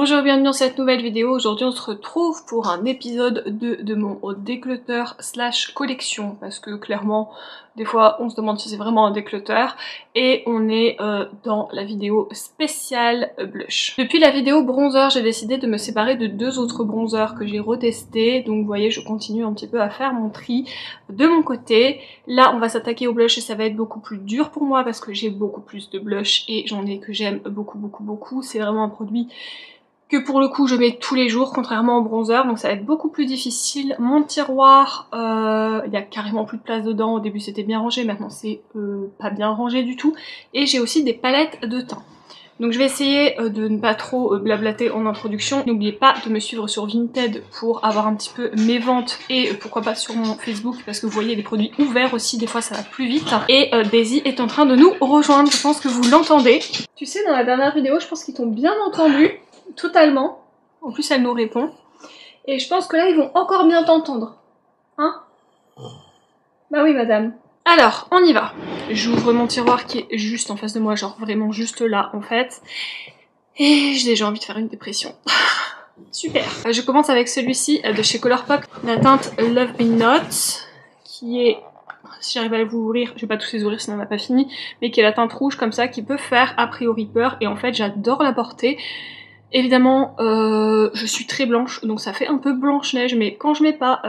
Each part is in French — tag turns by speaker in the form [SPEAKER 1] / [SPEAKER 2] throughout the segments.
[SPEAKER 1] Bonjour, bienvenue dans cette nouvelle vidéo. Aujourd'hui on se retrouve pour un épisode 2 de mon déclutter slash collection, parce que clairement des fois on se demande si c'est vraiment un déclutter, et on est dans la vidéo spéciale blush. Depuis la vidéo bronzer, j'ai décidé de me séparer de deux autres bronzers que j'ai retestés, donc vous voyez je continue un petit peu à faire mon tri de mon côté. Là on va s'attaquer au blush et ça va être beaucoup plus dur pour moi parce que j'ai beaucoup plus de blush et j'en ai que j'aime beaucoup. C'est vraiment un produit que pour le coup je mets tous les jours contrairement au bronzer, donc ça va être beaucoup plus difficile. Mon tiroir, il y a carrément plus de place dedans. Au début c'était bien rangé, maintenant c'est pas bien rangé du tout. Et j'ai aussi des palettes de teint. Donc je vais essayer de ne pas trop blablater en introduction. N'oubliez pas de me suivre sur Vinted pour avoir un petit peu mes ventes et pourquoi pas sur mon Facebook, parce que vous voyez les produits ouverts aussi, des fois ça va plus vite. Et Daisy est en train de nous rejoindre, je pense que vous l'entendez. Tu sais, dans la dernière vidéo je pense qu'ils t'ont bien entendu. Totalement. En plus elle nous répond. Et je pense que là ils vont encore bien t'entendre. Hein? Bah oui madame. Alors, on y va. J'ouvre mon tiroir qui est juste en face de moi, genre vraiment juste là en fait. Et j'ai déjà envie de faire une dépression. Super. Je commence avec celui-ci de chez Colourpop, la teinte Love Me Not, qui est, si j'arrive à vous ouvrir, je vais pas tous les ouvrir sinon on n'a pas fini, mais qui est la teinte rouge comme ça, qui peut faire a priori peur, et en fait j'adore la porter. Évidemment, je suis très blanche, donc ça fait un peu blanche-neige, mais quand je mets pas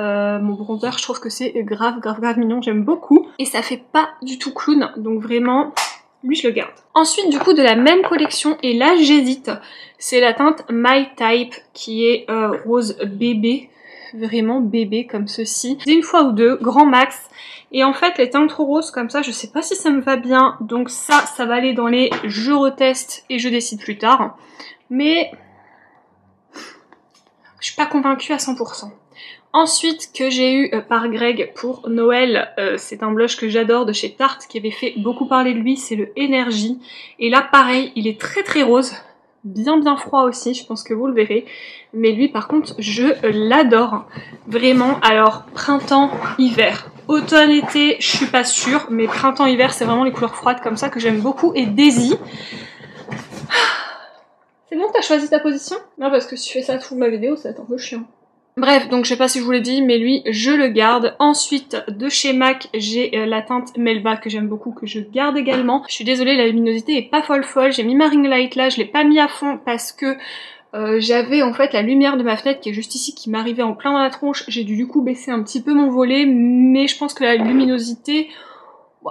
[SPEAKER 1] mon bronzer, je trouve que c'est grave mignon, j'aime beaucoup. Et ça fait pas du tout clown, donc vraiment, lui je le garde. Ensuite, du coup, de la même collection, et là j'hésite, c'est la teinte My Type, qui est rose bébé, vraiment bébé comme ceci. Une fois ou deux, grand max. Et en fait, les teintes trop roses comme ça, je sais pas si ça me va bien, donc ça va aller dans les je reteste et je décide plus tard. Mais je suis pas convaincue à 100%. Ensuite, que j'ai eu par Greg pour Noël, c'est un blush que j'adore de chez Tarte qui avait fait beaucoup parler de lui, c'est le Energy. Et là pareil, il est très rose, bien froid aussi, je pense que vous le verrez. Mais lui par contre, je l'adore. Vraiment, alors printemps, hiver. Automne, été, je suis pas sûre, mais printemps, hiver, c'est vraiment les couleurs froides comme ça que j'aime beaucoup. Et Daisy... C'est bon, t'as choisi ta position? Non, parce que si tu fais ça toute ma vidéo, ça va être un peu chiant. Bref, donc je sais pas si je vous l'ai dit, mais lui, je le garde. Ensuite, de chez MAC, j'ai la teinte Melba que j'aime beaucoup, que je garde également. Je suis désolée, la luminosité est pas folle. J'ai mis ma ring light là, je l'ai pas mis à fond parce que j'avais en fait la lumière de ma fenêtre qui est juste ici, qui m'arrivait en plein dans la tronche. J'ai dû du coup baisser un petit peu mon volet, mais je pense que la luminosité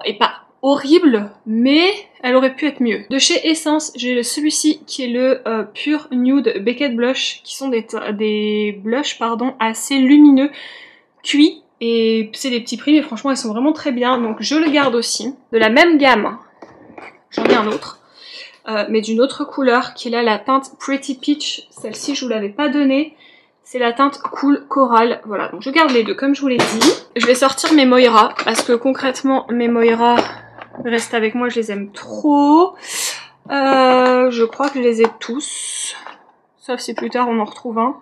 [SPEAKER 1] est pas horrible, mais elle aurait pu être mieux. De chez Essence, j'ai celui-ci qui est le Pure Nude Beckett Blush, qui sont des blushs assez lumineux, cuits, et c'est des petits prix, mais franchement ils sont vraiment très bien, donc je le garde aussi. De la même gamme, j'en ai un autre, mais d'une autre couleur, qui est là la teinte Pretty Peach. Celle-ci je vous l'avais pas donnée. C'est la teinte Cool Coral, voilà, donc je garde les deux comme je vous l'ai dit. Je vais sortir mes Moira, parce que concrètement mes Moira restent avec moi, je les aime trop. Je crois que je les ai tous, sauf si plus tard on en retrouve un.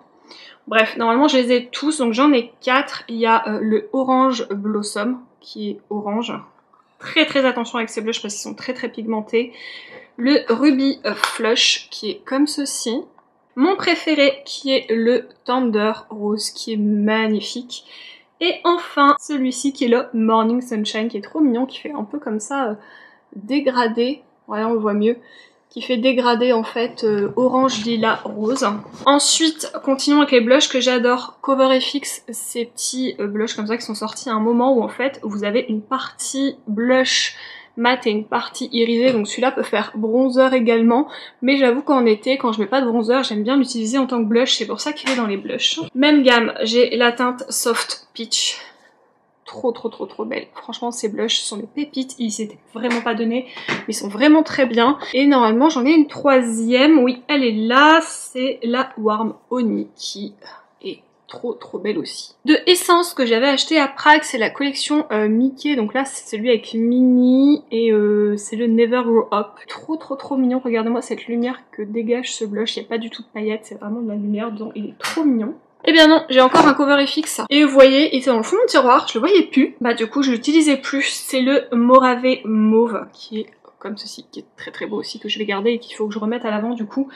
[SPEAKER 1] Bref, normalement je les ai tous, donc j'en ai 4. Il y a le Orange Blossom, qui est orange. Très attention avec ces blushs parce qu'ils sont très pigmentés. Le Ruby Flush, qui est comme ceci. Mon préféré qui est le Tender Rose qui est magnifique. Et enfin celui-ci qui est le Morning Sunshine qui est trop mignon, qui fait un peu comme ça dégradé, voilà on le voit mieux, qui fait dégradé en fait orange, lilas, rose. Ensuite continuons avec les blushs que j'adore. Cover FX, ces petits blushs comme ça qui sont sortis à un moment où en fait vous avez une partie blush mat et une partie irisée, donc celui-là peut faire bronzer également, mais j'avoue qu'en été, quand je mets pas de bronzer, j'aime bien l'utiliser en tant que blush, c'est pour ça qu'il est dans les blushs. Même gamme, j'ai la teinte Soft Peach, trop belle. Franchement ces blushs sont des pépites, ils s'étaient vraiment pas donnés, mais ils sont vraiment très bien. Et normalement j'en ai une troisième, oui elle est là, c'est la Warm Honey qui est trop belle aussi. De Essence que j'avais acheté à Prague, c'est la collection Mickey, donc là c'est celui avec Minnie et c'est le Never Grow Up. Trop mignon, regardez-moi cette lumière que dégage ce blush, il n'y a pas du tout de paillettes, c'est vraiment de la lumière dedans, il est trop mignon. Eh bien non, j'ai encore un cover FX. Et vous voyez, il était dans le fond de mon tiroir, je le voyais plus. Bah du coup je l'utilisais plus, c'est le Morave Mauve qui est comme ceci, qui est très beau aussi, que je vais garder et qu'il faut que je remette à l'avant du coup.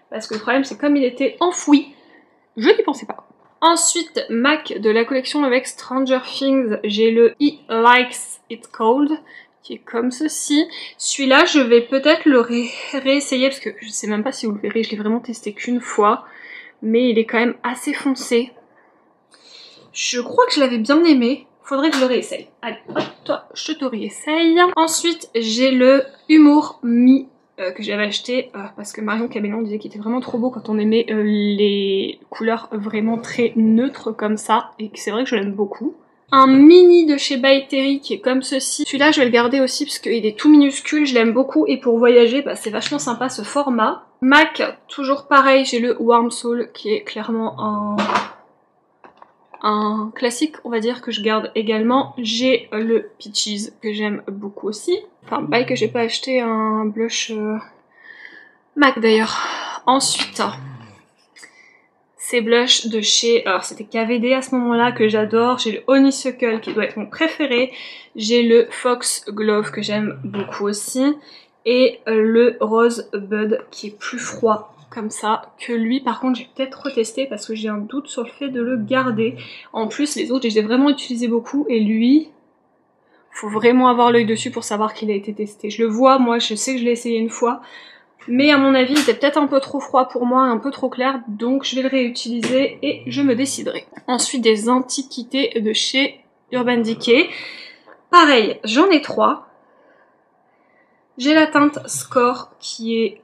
[SPEAKER 1] parce que le problème c'est comme il était enfoui, je n'y pensais pas. Ensuite, MAC de la collection avec Stranger Things, j'ai le He Likes It Cold, qui est comme ceci. Celui-là, je vais peut-être le réessayer, parce que je sais même pas si vous le verrez, je l'ai vraiment testé qu'une fois, mais il est quand même assez foncé. Je crois que je l'avais bien aimé, faudrait que je le réessaye. Allez, hop, toi, je te réessaye. Ensuite, j'ai le Humour Me, que j'avais acheté parce que Marion Cabellon disait qu'il était vraiment trop beau quand on aimait les couleurs vraiment très neutres comme ça, et que c'est vrai que je l'aime beaucoup. Un mini de chez By Terry qui est comme ceci. Celui-là je vais le garder aussi parce qu'il est tout minuscule, je l'aime beaucoup, et pour voyager bah, c'est vachement sympa ce format. MAC, toujours pareil, j'ai le Warm Soul qui est clairement un classique, on va dire, que je garde également. J'ai le Peaches que j'aime beaucoup aussi. Enfin, By que j'ai pas acheté un blush MAC d'ailleurs. Ensuite, ces blushs de chez... Alors c'était KVD à ce moment-là que j'adore. J'ai le Honeysuckle qui doit être mon préféré. J'ai le Fox Glove que j'aime beaucoup aussi. Et le Rose Bud qui est plus froid comme ça que lui. Par contre j'ai peut-être retesté parce que j'ai un doute sur le fait de le garder. En plus les autres je les ai vraiment utilisés beaucoup, et lui... faut vraiment avoir l'œil dessus pour savoir qu'il a été testé. Je le vois, moi je sais que je l'ai essayé une fois. Mais à mon avis, il était peut-être un peu trop froid pour moi, un peu trop clair, donc je vais le réutiliser et je me déciderai. Ensuite, des antiquités de chez Urban Decay. Pareil, j'en ai 3. J'ai la teinte Score qui est,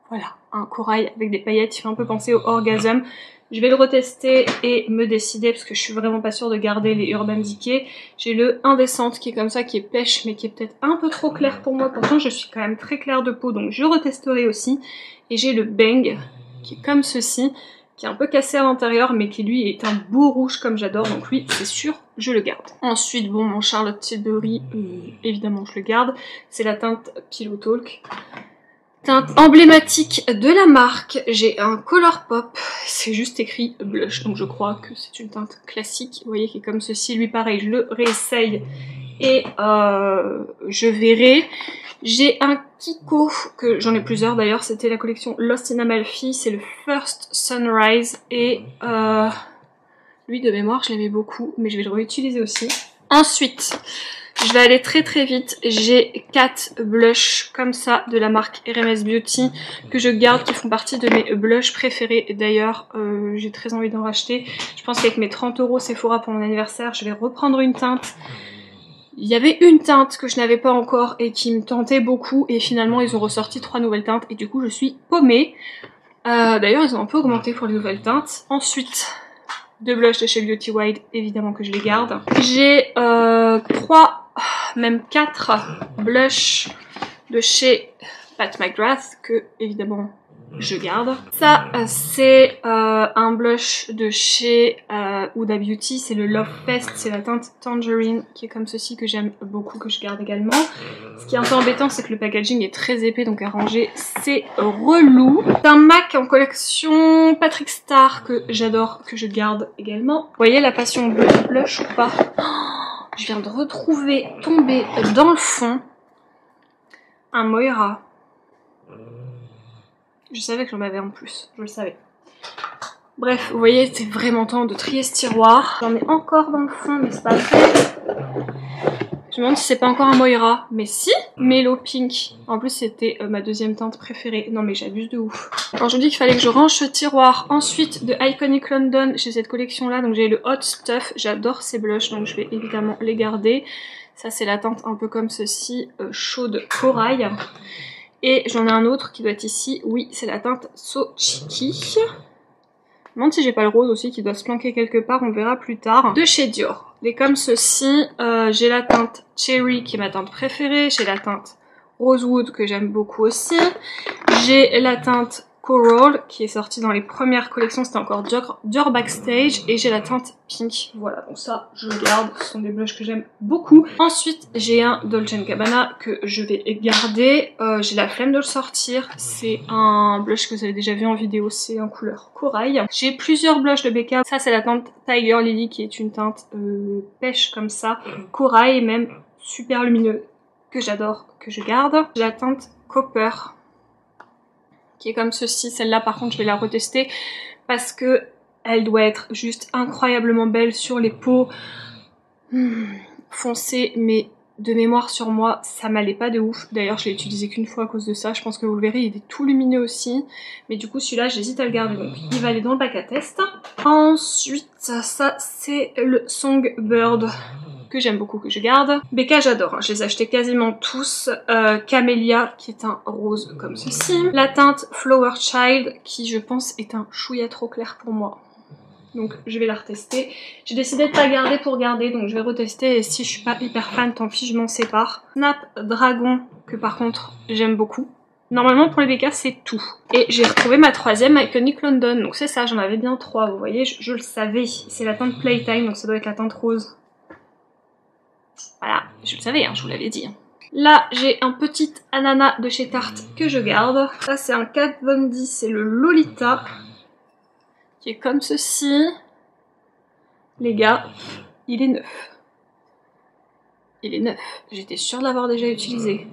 [SPEAKER 1] voilà, un corail avec des paillettes, il fait un peu penser au Orgasm. Je vais le retester et me décider parce que je suis vraiment pas sûre de garder les Urban Decay. J'ai le Indécente qui est comme ça, qui est pêche mais qui est peut-être un peu trop clair pour moi. Pourtant je suis quand même très claire de peau, donc je retesterai aussi. Et j'ai le Bang qui est comme ceci, qui est un peu cassé à l'intérieur mais qui lui est un beau rouge comme j'adore. Donc lui c'est sûr, je le garde. Ensuite bon, mon Charlotte Tilbury, évidemment je le garde. C'est la teinte Pillow Talk. Teinte emblématique de la marque, j'ai un Colourpop, c'est juste écrit blush, donc je crois que c'est une teinte classique, vous voyez, qui est comme ceci. Lui pareil, je le réessaye et je verrai. J'ai un Kiko, que j'en ai plusieurs d'ailleurs, c'était la collection Lost in Amalfi, c'est le First Sunrise, et lui de mémoire je l'aimais beaucoup, mais je vais le réutiliser aussi. Ensuite, je vais aller très très vite, j'ai 4 blushs comme ça de la marque RMS Beauty que je garde, qui font partie de mes blushs préférés. D'ailleurs, j'ai très envie d'en racheter. Je pense qu'avec mes 30 € Sephora pour mon anniversaire, je vais reprendre une teinte. Il y avait une teinte que je n'avais pas encore et qui me tentait beaucoup, et finalement ils ont ressorti 3 nouvelles teintes et du coup je suis paumée. D'ailleurs ils ont un peu augmenté pour les nouvelles teintes. Ensuite, 2 blushs de chez Beauty Wild, évidemment que je les garde. J'ai 3, même 4 blushs de chez Pat McGrath que évidemment je garde. Ça c'est un blush de chez Huda Beauty, c'est le Love Fest, c'est la teinte Tangerine qui est comme ceci, que j'aime beaucoup, que je garde également. Ce qui est un peu embêtant, c'est que le packaging est très épais, donc à ranger c'est relou. C'est un MAC en collection Patrick Star que j'adore, que je garde également. Vous voyez la passion bleue blush ou pas? Je viens de retrouver, tomber dans le fond, un Moira. Je savais que j'en avais en plus, je le savais. Bref, vous voyez, c'est vraiment temps de trier ce tiroir. J'en ai encore dans le fond, mais c'est pas vrai. Je me demande si c'est pas encore un Moira, mais si. Mellow Pink, en plus c'était ma deuxième teinte préférée. Non mais j'abuse de ouf. Alors je vous dis qu'il fallait que je range ce tiroir. Ensuite, de Iconic London, chez cette collection là, donc j'ai le Hot Stuff. J'adore ces blushs, donc je vais évidemment les garder. Ça c'est la teinte un peu comme ceci, chaude corail. Et j'en ai un autre qui doit être ici, oui, c'est la teinte So Cheeky. Je me demande si j'ai pas le rose aussi qui doit se planquer quelque part, on verra plus tard. De chez Dior. Et comme ceci, j'ai la teinte Cherry qui est ma teinte préférée, j'ai la teinte Rosewood que j'aime beaucoup aussi, j'ai la teinte Coral qui est sortie dans les premières collections, c'était encore Dior Backstage, et j'ai la teinte Pink. Voilà, donc ça je le garde, ce sont des blushs que j'aime beaucoup. Ensuite j'ai un Dolce & Gabbana que je vais garder, j'ai la flemme de le sortir, c'est un blush que vous avez déjà vu en vidéo, c'est en couleur corail. J'ai plusieurs blushs de Becca, ça c'est la teinte Tiger Lily qui est une teinte pêche comme ça, corail même, super lumineux, que j'adore, que je garde. J'ai la teinte Copper, qui est comme ceci. Celle-là par contre je vais la retester parce que elle doit être juste incroyablement belle sur les peaux foncées, mais de mémoire sur moi ça m'allait pas de ouf. D'ailleurs je l'ai utilisé qu'une fois à cause de ça, je pense que vous le verrez, il est tout lumineux aussi, mais du coup celui-là j'hésite à le garder, donc il va aller dans le bac à test. Ensuite ça c'est le Songbird que j'aime beaucoup, que je garde. Becca j'adore, hein. Je les ai achetés quasiment tous. Camellia qui est un rose comme ceci. La teinte Flower Child qui je pense est un chouïa trop clair pour moi. Donc je vais la retester. J'ai décidé de pas garder pour garder, donc je vais retester et si je suis pas hyper fan, tant pis, je m'en sépare. Snapdragon que par contre j'aime beaucoup. Normalement pour les Becca c'est tout. Et j'ai retrouvé ma troisième Iconic London, donc c'est ça, j'en avais bien 3, vous voyez, je le savais. C'est la teinte Playtime, donc ça doit être la teinte rose. Voilà, je le savais, hein, je vous l'avais dit. Là, j'ai un petit ananas de chez Tarte que je garde. Ça, c'est un Kat Von D, c'est le Lolita, qui est comme ceci. Les gars, il est neuf. Il est neuf. J'étais sûre de l'avoir déjà utilisé.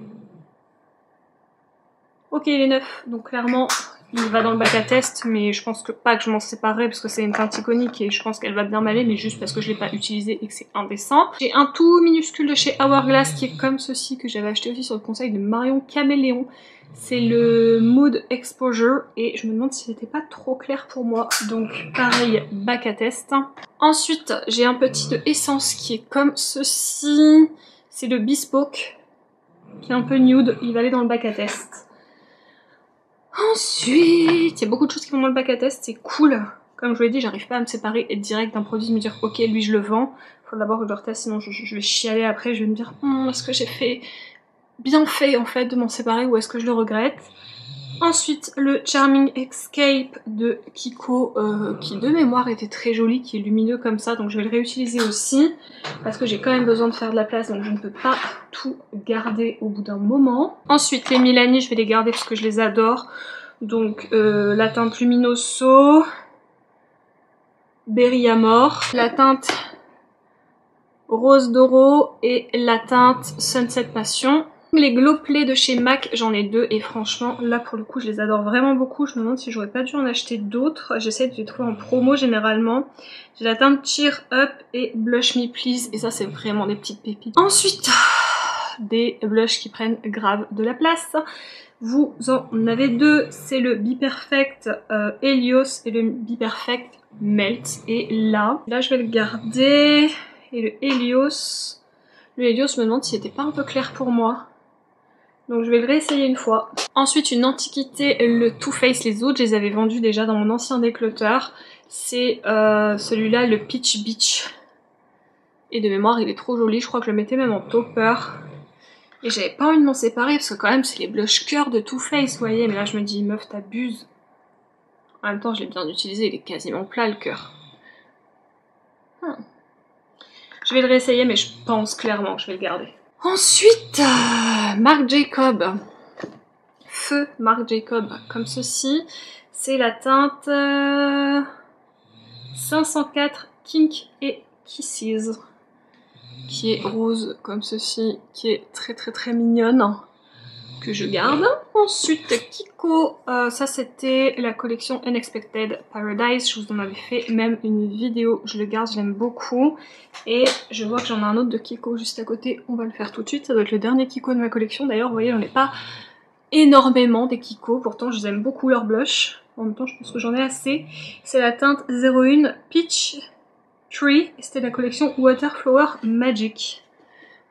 [SPEAKER 1] Ok, il est neuf, donc clairement, il va dans le bac à test, mais je pense que pas que je m'en séparerai parce que c'est une teinte iconique et je pense qu'elle va bien m'aller, mais juste parce que je l'ai pas utilisé et que c'est indécent. J'ai un tout minuscule de chez Hourglass qui est comme ceci, que j'avais acheté aussi sur le conseil de Marion Caméléon. C'est le Mood Exposure et je me demande si c'était pas trop clair pour moi, donc pareil, bac à test. Ensuite, j'ai un petit de Essence qui est comme ceci, c'est le Bespoke, qui est un peu nude, il va aller dans le bac à test. Ensuite, il y a beaucoup de choses qui vont dans le bac à test, c'est cool. Comme je vous l'ai dit, j'arrive pas à me séparer direct d'un produit, me dire ok, lui je le vends. Faut d'abord que je le reteste, sinon je vais chialer après, je vais me dire est-ce que j'ai fait bien fait en fait de m'en séparer ou est-ce que je le regrette. Ensuite, le Charming Escape de Kiko, qui de mémoire était très joli, qui est lumineux comme ça, donc je vais le réutiliser aussi, parce que j'ai quand même besoin de faire de la place, donc je ne peux pas tout garder au bout d'un moment. Ensuite, les Milani, je vais les garder parce que je les adore, donc la teinte Luminoso, Berry Amor, la teinte Rose Doro et la teinte Sunset Passion. Les Glow Play de chez MAC, j'en ai deux et franchement là pour le coup je les adore vraiment beaucoup. Je me demande si j'aurais pas dû en acheter d'autres. J'essaie de les trouver en promo généralement. J'ai la teinte Cheer Up et Blush Me Please et ça c'est vraiment des petites pépites. Ensuite des blushs qui prennent grave de la place. Vous en avez deux, c'est le Be Perfect Helios et le Be Perfect Melt. Et là je vais le garder. Et le Helios, je me demande s'il était pas un peu clair pour moi. Donc je vais le réessayer une fois. Ensuite une antiquité, le Too Faced, les autres je les avais vendus déjà dans mon ancien déclutter. C'est celui-là, le Peach Beach. Et de mémoire il est trop joli, je crois que je le mettais même en topper. Et j'avais pas envie de m'en séparer parce que quand même c'est les blush cœur de Too Faced, vous voyez. Mais là je me dis meuf t'abuses. En même temps je l'ai bien utilisé, il est quasiment plat le cœur. Je vais le réessayer mais je pense clairement que je vais le garder. Ensuite, Marc Jacob. Feu Marc Jacob, comme ceci. C'est la teinte 504 Kink et Kisses. Qui est rose, comme ceci. Qui est très très très mignonne. Que je garde. Ensuite, Kiko. Ça c'était la collection Unexpected Paradise. Je vous en avais fait même une vidéo. Je le garde, je l'aime beaucoup. Et je vois que j'en ai un autre de Kiko juste à côté. On va le faire tout de suite. Ça doit être le dernier Kiko de ma collection. D'ailleurs, vous voyez, j'en ai pas énormément des Kiko. Pourtant, je les aime beaucoup leurs blushs. En même temps, je pense que j'en ai assez. C'est la teinte 01 Peach Tree. C'était la collection Waterflower Magic.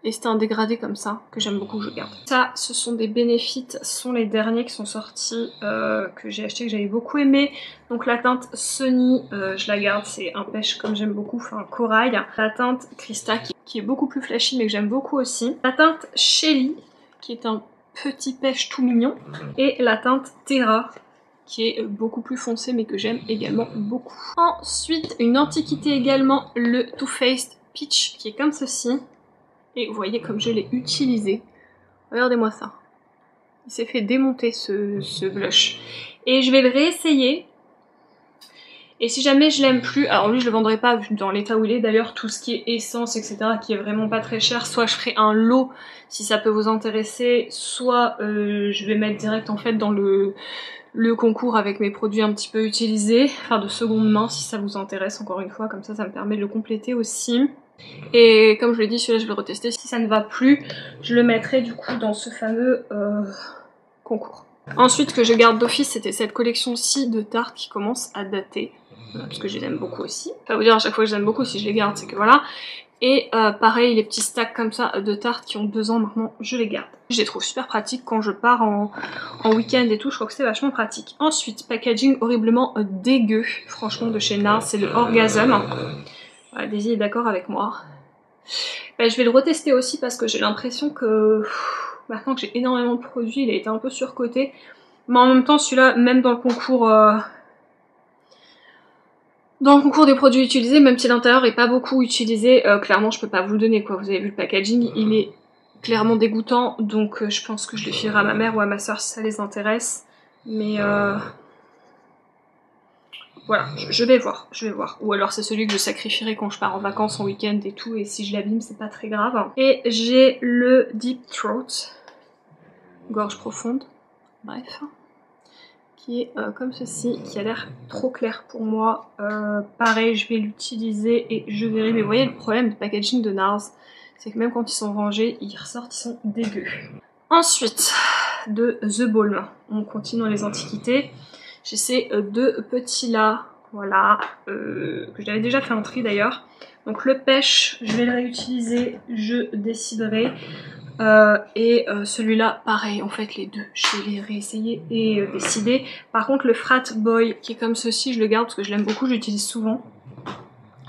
[SPEAKER 1] Et c'était un dégradé comme ça, que j'aime beaucoup, que je garde. Ça, ce sont des Benefit, ce sont les derniers qui sont sortis, que j'ai acheté, que j'avais beaucoup aimé. Donc la teinte Sunny, je la garde, c'est un pêche comme j'aime beaucoup, enfin corail. La teinte Krista, qui est beaucoup plus flashy, mais que j'aime beaucoup aussi. La teinte Shelly, qui est un petit pêche tout mignon. Et la teinte Terra, qui est beaucoup plus foncée, mais que j'aime également beaucoup. Ensuite, une antiquité également, le Too Faced Peach, qui est comme ceci. Et vous voyez comme je l'ai utilisé. Regardez-moi ça. Il s'est fait démonter ce blush. Et je vais le réessayer. Et si jamais je l'aime plus, alors lui je le vendrai pas dans l'état où il est. D'ailleurs tout ce qui est essence etc. qui est vraiment pas très cher. Soit je ferai un lot si ça peut vous intéresser. Soit je vais mettre direct en fait dans le le concours avec mes produits un petit peu utilisés, enfin de seconde main si ça vous intéresse encore une fois, comme ça me permet de le compléter aussi. Et comme je l'ai dit, celui-là je vais le retester, si ça ne va plus, je le mettrai du coup dans ce fameux concours. Ensuite, ce que je garde d'office, c'était cette collection-ci de tartes qui commence à dater, parce que je les aime beaucoup aussi. Enfin, vous dire à chaque fois que je les aime beaucoup, si je les garde, c'est que voilà. Et pareil, les petits stacks comme ça de tartes qui ont 2 ans maintenant, je les garde. Je les trouve super pratiques quand je pars en week-end et tout, je crois que c'est vachement pratique. Ensuite, packaging horriblement dégueu, franchement, de chez NARS, c'est le Orgasm. Voilà, Daisy est d'accord avec moi. Ben, je vais le retester aussi parce que j'ai l'impression que maintenant que j'ai énormément de produits, il a été un peu surcoté. Mais en même temps, celui-là, même dans le concours des produits utilisés, même si l'intérieur est pas beaucoup utilisé, clairement je peux pas vous le donner quoi. Vous avez vu le packaging, il est clairement dégoûtant, donc je pense que je le filerai à ma mère ou à ma soeur si ça les intéresse. Mais voilà, je vais voir, Ou alors c'est celui que je sacrifierai quand je pars en vacances, en week-end et tout, et si je l'abîme c'est pas très grave. Et j'ai le Deep Throat, gorge profonde, bref, qui est comme ceci, qui a l'air trop clair pour moi. Pareil, je vais l'utiliser et je verrai. Mais vous voyez, le problème du packaging de NARS, c'est que même quand ils sont rangés, ils ressortent, ils sont dégueux. Ensuite, de The Balm, on continue dans les antiquités. J'ai ces 2 petits là, voilà, que j'avais déjà fait un tri d'ailleurs. Donc le pêche, je vais le réutiliser, je déciderai. Celui-là, pareil, en fait les 2, je vais les réessayer et décider. Par contre le Frat Boy, qui est comme ceci, je le garde parce que je l'aime beaucoup, j'utilise souvent.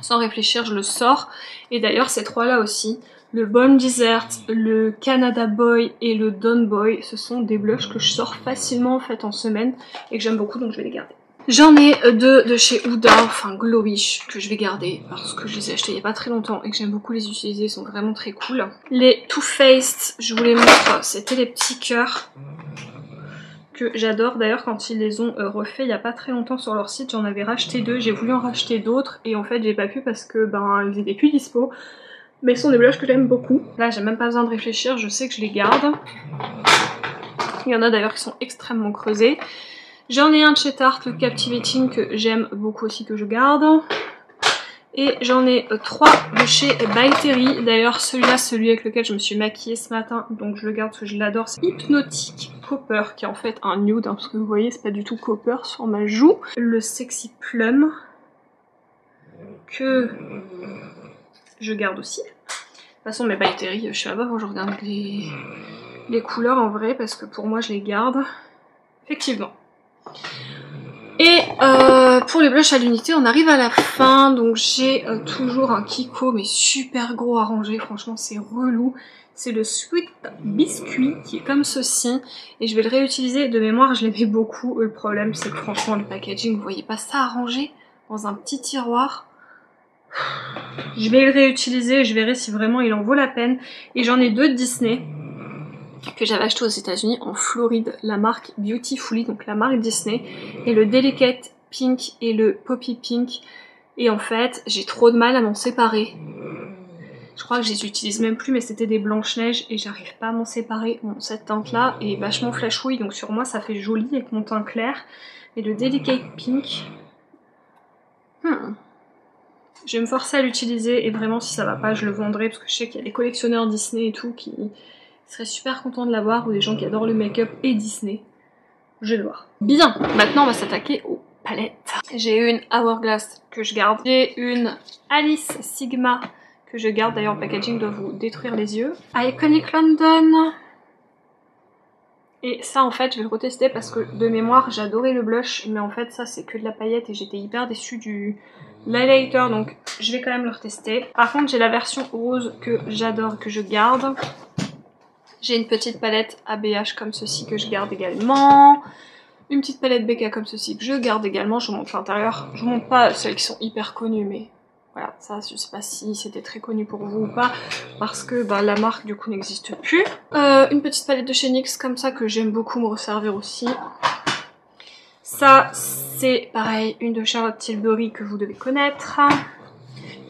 [SPEAKER 1] Sans réfléchir, je le sors. Et d'ailleurs ces 3 là aussi, le Balm Desert, le Canada Boy et le Dawn Boy, ce sont des blushs que je sors facilement en fait en semaine et que j'aime beaucoup, donc je vais les garder. J'en ai 2 de chez Huda, enfin Glowish, que je vais garder parce que je les ai achetés il n'y a pas très longtemps et que j'aime beaucoup les utiliser, ils sont vraiment très cool. Les Too Faced, je vous les montre, c'était les petits cœurs que j'adore. D'ailleurs quand ils les ont refait il n'y a pas très longtemps sur leur site, j'en avais racheté 2, j'ai voulu en racheter d'autres et en fait j'ai pas pu parce que ben ils étaient plus dispo. Mais ce sont des blushs que j'aime beaucoup. Là j'ai même pas besoin de réfléchir, je sais que je les garde. Il y en a d'ailleurs qui sont extrêmement creusés. J'en ai un de chez Tarte, le Captivating, que j'aime beaucoup aussi, que je garde. Et j'en ai 3 de chez By Terry. D'ailleurs celui-là, celui avec lequel je me suis maquillée ce matin, donc je le garde parce que je l'adore. C'est Hypnotic Copper, qui est en fait un nude, hein, parce que vous voyez c'est pas du tout copper sur ma joue. Le Sexy Plum, que je garde aussi. De toute façon mes By Terry, je sais pas quand je regarde les couleurs en vrai, parce que pour moi je les garde. Effectivement. Et pour les blushs à l'unité, on arrive à la fin, donc j'ai toujours un Kiko, mais super gros à ranger, franchement c'est relou. C'est le Sweet Biscuit, qui est comme ceci, et je vais le réutiliser. De mémoire, je l'aimais beaucoup. Le problème, c'est que franchement, le packaging, vous voyez pas ça à ranger dans un petit tiroir. Je vais le réutiliser, je verrai si vraiment il en vaut la peine. Et j'en ai 2 de Disney, que j'avais acheté aux États-Unis en Floride, la marque Beautifully, donc la marque Disney, et le Delicate Pink et le Poppy Pink. Et en fait, j'ai trop de mal à m'en séparer. Je crois que je les utilise même plus, mais c'était des Blanche-Neige et j'arrive pas à m'en séparer. Bon, cette teinte-là est vachement flashouille, donc sur moi ça fait joli avec mon teint clair. Et le Delicate Pink, je vais me forcer à l'utiliser et vraiment si ça va pas, je le vendrai parce que je sais qu'il y a des collectionneurs Disney et tout qui seraient super contents de l'avoir, ou des gens qui adorent le make-up et Disney. Je vais le voir. Bien, maintenant on va s'attaquer aux palettes. J'ai une Hourglass que je garde. J'ai une Alice Sigma que je garde. D'ailleurs le packaging doit vous détruire les yeux. Iconic London. Et ça en fait je vais le retester parce que de mémoire j'adorais le blush, mais en fait ça c'est que de la paillette et j'étais hyper déçue du l'highlighter, donc je vais quand même le retester. Par contre j'ai la version rose que j'adore, que je garde. J'ai une petite palette ABH comme ceci que je garde également. Une petite palette BK comme ceci que je garde également. Je vous montre l'intérieur. Je vous montre pas celles qui sont hyper connues, mais voilà, ça je sais pas si c'était très connu pour vous ou pas, parce que bah, la marque du coup n'existe plus. Une petite palette de chez NYX comme ça que j'aime beaucoup me resservir aussi. Ça c'est pareil, une de Charlotte Tilbury que vous devez connaître.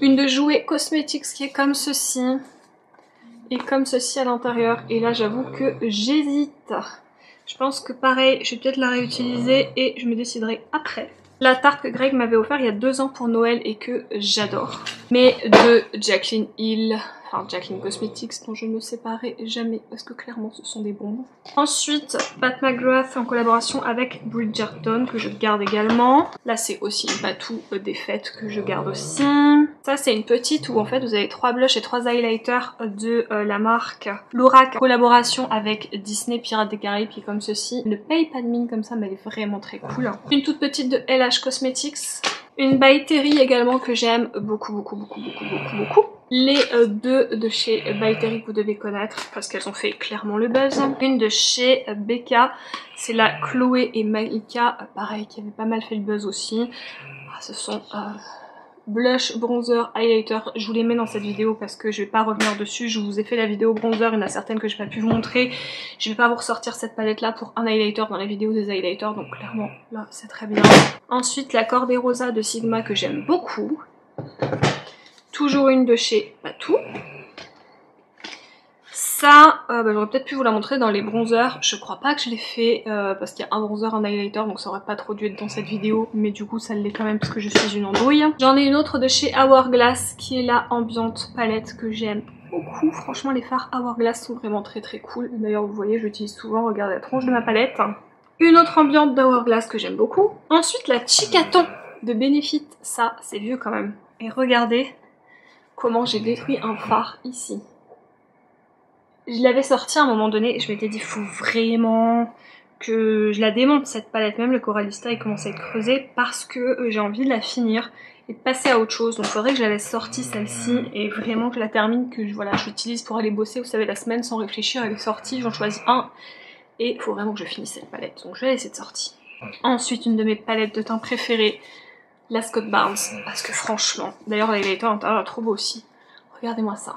[SPEAKER 1] Une de Jouer Cosmetics qui est comme ceci. Et comme ceci à l'intérieur. Et là j'avoue que j'hésite. Je pense que pareil, je vais peut-être la réutiliser et je me déciderai après. La tarte que Greg m'avait offert il y a 2 ans pour Noël et que j'adore. Mais de Jaclyn Hill, enfin Jaclyn Cosmetics, dont je ne me séparerai jamais parce que clairement ce sont des bonbons. Ensuite, Pat McGrath en collaboration avec Bridgerton que je garde également. Là c'est aussi une patou des fêtes que je garde aussi. Ça c'est une petite où en fait vous avez 3 blushs et 3 highlighters de la marque Lorac en collaboration avec Disney Pirates des Caraïbes qui est comme ceci. Ne paye pas de mine comme ça mais elle est vraiment très cool. Une toute petite de LH Cosmetics. Une by Terry également que j'aime beaucoup. Les deux de chez by Terry que vous devez connaître parce qu'elles ont fait clairement le buzz. Une de chez Becca, c'est la Chloé et Malika, pareil qui avait pas mal fait le buzz aussi. Ce sont blush, bronzer, highlighter, je vous les mets dans cette vidéo parce que je vais pas revenir dessus, je vous ai fait la vidéo bronzer, il y en a certaines que j'ai pas pu vous montrer, je vais pas vous ressortir cette palette là pour un highlighter dans la vidéo des highlighters, donc clairement là c'est très bien. Ensuite la Cordée Rosa de Sigma que j'aime beaucoup, toujours une de chez Patou. Ça, j'aurais peut-être pu vous la montrer dans les bronzers, je crois pas que je l'ai fait parce qu'il y a un bronzer, un highlighter, donc ça aurait pas trop dû être dans cette vidéo, mais du coup ça l'est quand même parce que je suis une andouille. J'en ai une autre de chez Hourglass qui est la Ambient palette que j'aime beaucoup, franchement les fards Hourglass sont vraiment très cool, d'ailleurs vous voyez je l'utilise souvent, regardez la tronche de ma palette. Une autre ambiante d'Hourglass que j'aime beaucoup. Ensuite la Chicaton de Benefit, ça c'est vieux quand même, et regardez comment j'ai détruit un fard ici. Je l'avais sorti à un moment donné et je m'étais dit faut vraiment que je la démonte cette palette, même le Coralista il commence à être creusé parce que j'ai envie de la finir et de passer à autre chose, donc il faudrait que je la laisse sortie celle-ci et vraiment que je la termine, que je l'utilise pour aller bosser, vous savez la semaine sans réfléchir, elle est sortie, j'en choisis un et il faut vraiment que je finisse cette palette, donc je vais la laisser de sortie. Ensuite une de mes palettes de teint préférées, la Scott Barnes, parce que franchement, d'ailleurs l'highlighter à l'intérieur est trop beau aussi, regardez-moi ça,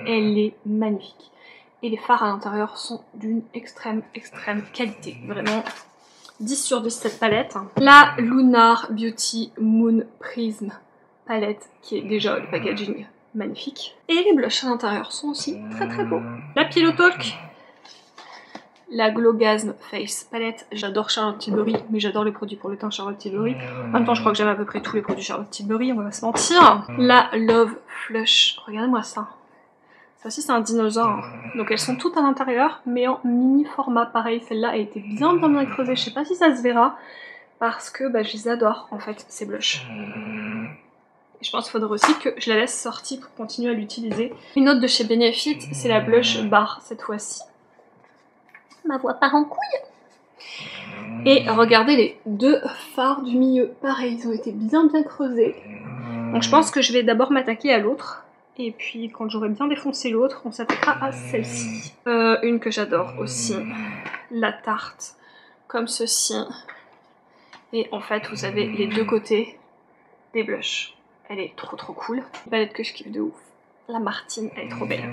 [SPEAKER 1] elle est magnifique. Et les fards à l'intérieur sont d'une extrême qualité. Vraiment 10 sur 10 cette palette. La Lunar Beauty Moon Prism palette qui est déjà le packaging magnifique. Et les blushs à l'intérieur sont aussi très beaux. La Pillow Talk. La Glowgasm Face palette. J'adore Charlotte Tilbury, mais j'adore les produits pour le teint Charlotte Tilbury. En même temps, je crois que j'aime à peu près tous les produits Charlotte Tilbury, on va pas se mentir. La Love Flush. Regardez-moi ça. Ça aussi c'est un dinosaure, donc elles sont toutes à l'intérieur mais en mini format, pareil celle-là a été bien creusée, je sais pas si ça se verra parce que je les adore en fait ces blushs. Et je pense qu'il faudrait aussi que je la laisse sortie pour continuer à l'utiliser. Une autre de chez Benefit, c'est la blush bar cette fois-ci. Ma voix part en couille. Et regardez les deux fards du milieu, pareil ils ont été bien creusés. Donc je pense que je vais d'abord m'attaquer à l'autre. Et puis quand j'aurai bien défoncé l'autre, on s'attaquera à celle-ci. Une que j'adore aussi, la tarte, comme ceci. Et en fait, vous avez les deux côtés des blushs. Elle est trop cool. Une palette que je kiffe de ouf. La Martine, elle est trop belle.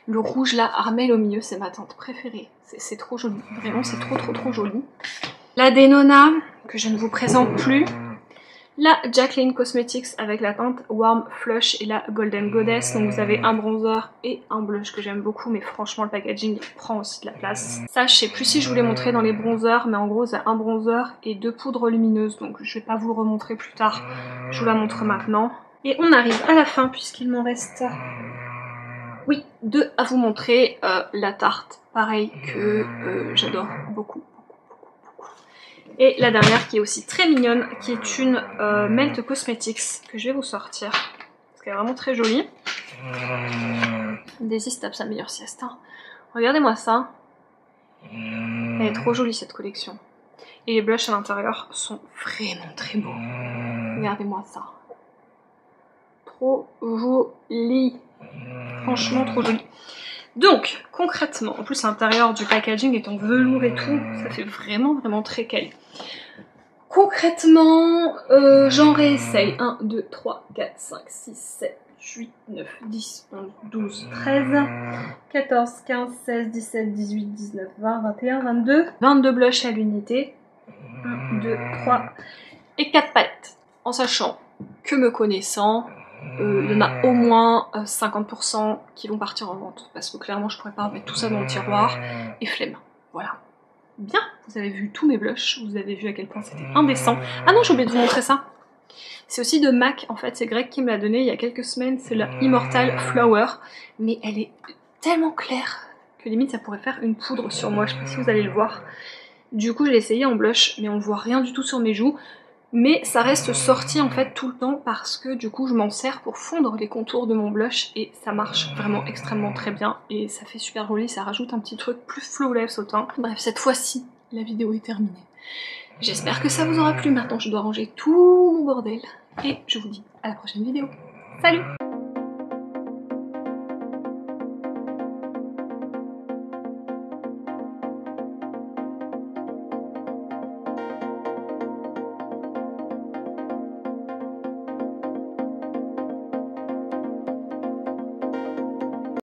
[SPEAKER 1] Le rouge là, Armel au milieu, c'est ma teinte préférée. C'est trop joli. Vraiment, c'est trop joli. La Denona, que je ne vous présente plus. La Jaclyn Cosmetics avec la teinte Warm Flush et la Golden Goddess. Donc vous avez un bronzer et un blush que j'aime beaucoup, mais franchement le packaging prend aussi de la place. Ça je sais plus si je vous l'ai montré dans les bronzers, mais en gros c'est un bronzer et 2 poudres lumineuses, donc je vais pas vous le remontrer plus tard, je vous la montre maintenant. Et on arrive à la fin puisqu'il m'en reste, oui, 2 à vous montrer. La tarte, pareil que j'adore beaucoup. Et la dernière qui est aussi très mignonne, qui est une Melt Cosmetics que je vais vous sortir. Parce qu'elle est vraiment très jolie. Daisy se tape sa meilleure sieste. Hein. Regardez-moi ça. Elle est trop jolie cette collection. Et les blushs à l'intérieur sont vraiment très beaux. Regardez-moi ça. Trop joli. Franchement trop joli. Donc, concrètement, en plus l'intérieur du packaging est en velours et tout, ça fait vraiment très quali. Concrètement, j'en réessaye 1, 2, 3, 4, 5, 6, 7, 8, 9, 10, 11, 12, 13, 14, 15, 16, 17, 18, 19, 20, 21, 22. 22 blushs à l'unité. 1, 2, 3 et 4 palettes. En sachant que me connaissant, il y en a au moins 50% qui vont partir en vente. Parce que clairement je pourrais pas mettre tout ça dans le tiroir. Et flemme. Voilà. bien. Vous avez vu tous mes blushs, vous avez vu à quel point c'était indécent. Ah non, j'ai oublié de vous montrer ça. C'est aussi de MAC, en fait, c'est Greg qui me l'a donné il y a quelques semaines, c'est la Immortal Flower, mais elle est tellement claire que limite ça pourrait faire une poudre sur moi, je sais pas si vous allez le voir. Du coup je l'ai essayé en blush, mais on voit rien du tout sur mes joues, mais ça reste sorti en fait tout le temps parce que du coup je m'en sers pour fondre les contours de mon blush et ça marche vraiment extrêmement très bien et ça fait super joli, ça rajoute un petit truc plus flawless au teint. Bref, cette fois-ci, la vidéo est terminée. J'espère que ça vous aura plu, maintenant je dois ranger tout mon bordel et je vous dis à la prochaine vidéo. Salut!